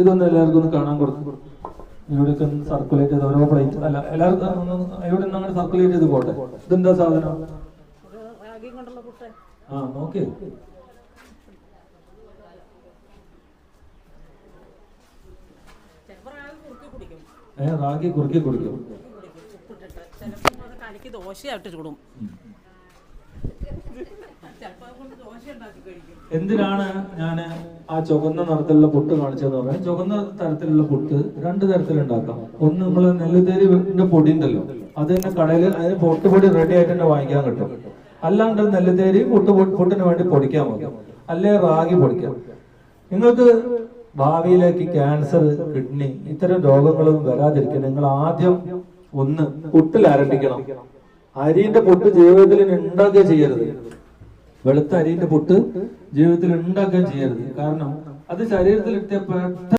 ഇതൊന്നും എല്ലാവർക്കും ഒന്ന് കാണാൻ കൊടുക്കും. ഇവിടെയൊക്കെ സർക്കുലേറ്റ് ചെയ്ത് ഓരോ പ്ലേറ്റ് അല്ല എല്ലാവർക്കും ഇവിടെ നിന്ന് അങ്ങനെ സർക്കുലേറ്റ് ചെയ്ത് പോട്ടെ. ഇതെന്താ സാധനം? ആ നോക്കി റാഗി കുറുക്കി കുടിക്കും. എന്തിനാണ് ഞാൻ ആ ചുവന്ന നിറത്തിലുള്ള പുട്ട് കാണിച്ചതെന്ന് പറഞ്ഞാൽ, ചുവന്ന തരത്തിലുള്ള പുട്ട് രണ്ട് തരത്തിലുണ്ടാക്കാം. ഒന്ന് നമ്മൾ നെല്ലുതേരിന്റെ പൊടി ഉണ്ടല്ലോ, അത് തന്നെ കടയിൽ അതിന് പൊട്ടുപൊടി റെഡി ആയിട്ട് തന്നെ വാങ്ങിക്കാൻ കിട്ടും. അല്ലാണ്ട് നെല്ലുതേരി പുട്ടിന് വേണ്ടി പൊടിക്കാൻ മതി, അല്ലെ റാഗി പൊടിക്കാം. നിങ്ങൾക്ക് ഭാവിയിലേക്ക് ക്യാൻസർ, കിഡ്നി ഇത്തരം രോഗങ്ങളും വരാതിരിക്കാൻ നിങ്ങൾ ആദ്യം ഒന്ന് പുട്ടിൽ ആരംഭിക്കണം. അരിന്റെ പുട്ട് ജീവിതത്തിൽ ഉണ്ടാക്കുകയും ചെയ്യരുത്. വെളുത്ത അരിന്റെ പുട്ട് ജീവിതത്തിൽ ഉണ്ടാക്കുകയും ചെയ്യരുത്. കാരണം അത് ശരീരത്തിൽ എത്തിയ